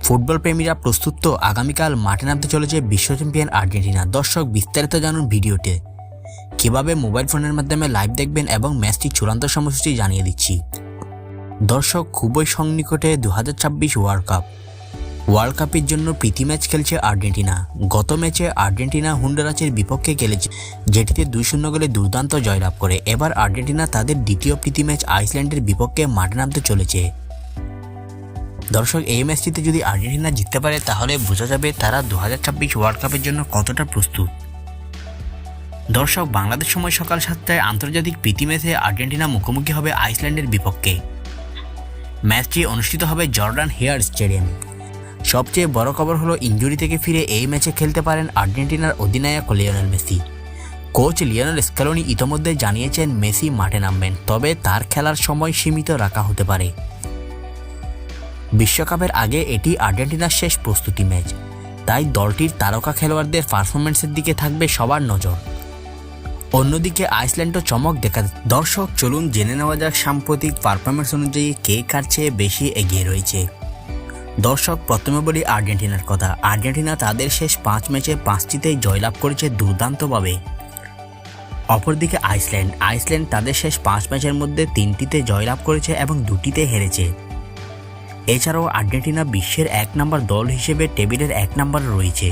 Football প্রেমীরা প্রস্তুত তো, আগামীকাল মাঠে নামতে চলেছে বিশ্ব চ্যাম্পিয়ন আর্জেন্টিনা। দর্শক, বিস্তারিত জানুন ভিডিওতে। কিভাবে মোবাইল ফোনের মাধ্যমে লাইভ দেখবেন এবং ম্যাচটি চূড়ান্ত সময়সূচি জানিয়ে দিচ্ছি। দর্শক, খুবই সন্নিকটে 2026 ওয়ার্ল্ড কাপের জন্য প্রীতি ম্যাচ খেলছে আর্জেন্টিনা। গত ম্যাচে আর্জেন্টিনা হন্ডুরাসের বিপক্ষে খেলেছে, যেটিতে 2-0 গোলে দুর্দান্ত জয়লাভ করে। এবার আর্জেন্টিনা তাদের দ্বিতীয় প্রীতি ম্যাচ আইসল্যান্ডের বিপক্ষে মাঠে নামতে চলেছে। দর্শক, এই ম্যাচটিতে যদি আর্জেন্টিনা জিততে পারে তাহলে বোঝা যাবে তারা 2026 ওয়ার্ল্ড কাপের জন্য কতটা প্রস্তুত। দর্শক, বাংলাদেশ সময় সকাল 7টায় আন্তর্জাতিক প্রীতি ম্যাচে আর্জেন্টিনা মুখোমুখি হবে আইসল্যান্ডের বিপক্ষে। ম্যাচটি অনুষ্ঠিত হবে জর্ডান হেয়ার স্টেডিয়ামে। সবচেয়ে বড় খবর হলো, ইনজুরি থেকে ফিরে এই ম্যাচে খেলতে পারেন আর্জেন্টিনার অধিনায়ক Lionel Messi. Coach Lionel Scaloni ইতোমধ্যে জানিয়েছেন মেসি মাঠে নামবেন, তবে তার খেলার সময় সীমিত রাখা হতে পারে। বিশ্বকাপের আগে এটি আর্জেন্টিনার শেষ প্রস্তুতি ম্যাচ, তাই দলটির তারকা খেলোয়াড়দের পারফরম্যান্সের দিকে থাকবে সবার নজর। অন্যদিকে আইসল্যান্ডও চমক দেখা। দর্শক, চলুন জেনে নেওয়া যাক সাম্প্রতিক পারফরম্যান্স অনুযায়ী কে কার চেয়ে বেশি এগিয়ে রয়েছে। দর্শক, প্রথমে বলি আর্জেন্টিনার কথা। আর্জেন্টিনা তাদের শেষ 5 ম্যাচে 5টিতেই জয়লাভ করেছে দুর্দান্তভাবে। অপরদিকে আইসল্যান্ড তাদের শেষ 5 ম্যাচের মধ্যে 3টিতে জয়লাভ করেছে এবং 2টিতে হেরেছে। এছাড়াও আর্জেন্টিনা বিশ্বের 1 নম্বর দল হিসেবে টেবিলের 1 নম্বরে রয়েছে।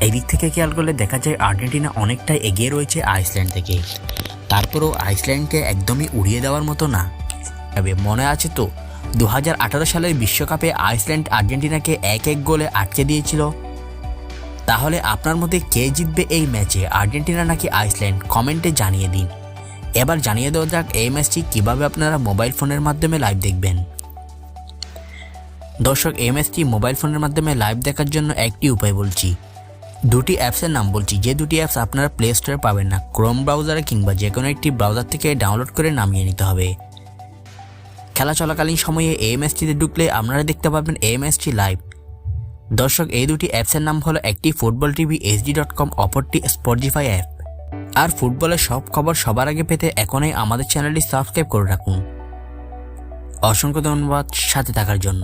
এই দিক থেকে খেয়াল করলে দেখা যায় আর্জেন্টিনা অনেকটাই এগিয়ে রয়েছে আইসল্যান্ড থেকে। তারপরেও আইসল্যান্ডকে একদমই উড়িয়ে দেওয়ার মতো না। তবে মনে আছে তো, 2018 সালের বিশ্বকাপে আইসল্যান্ড আর্জেন্টিনাকে 1-1 গোলে আটকে দিয়েছিল। তাহলে আপনার মতে কে জিতবে এই ম্যাচে, আর্জেন্টিনা নাকি আইসল্যান্ড? কমেন্টে জানিয়ে দিন। এবার জানিয়ে দেওয়া যাক এই ম্যাচটি কীভাবে আপনারা মোবাইল ফোনের মাধ্যমে লাইভ দেখবেন। দর্শক, এই ম্যাচটি মোবাইল ফোনের মাধ্যমে লাইভ দেখার জন্য একটি উপায় বলছি। 2টি অ্যাপসের নাম বলছি, যে 2টি অ্যাপস আপনারা প্লে স্টোরে পাবেন না। ক্রোম ব্রাউজারে কিংবা যে কোনো একটি ব্রাউজার থেকে ডাউনলোড করে নামিয়ে নিতে হবে। খেলা চলাকালীন সময়ে এই ম্যাচটিতে ঢুকলে আপনারা দেখতে পাবেন এই ম্যাচটি লাইভ। দর্শক, এই 2টি অ্যাপসের নাম হলো, একটি ফুটবল টিভি hd.com, অপরটি স্পটিফাই অ্যাপ। আর ফুটবলের সব খবর সবার আগে পেতে এখনই আমাদের চ্যানেলটি সাবস্ক্রাইব করে রাখুন। অসংখ্য ধন্যবাদ সাথে থাকার জন্য।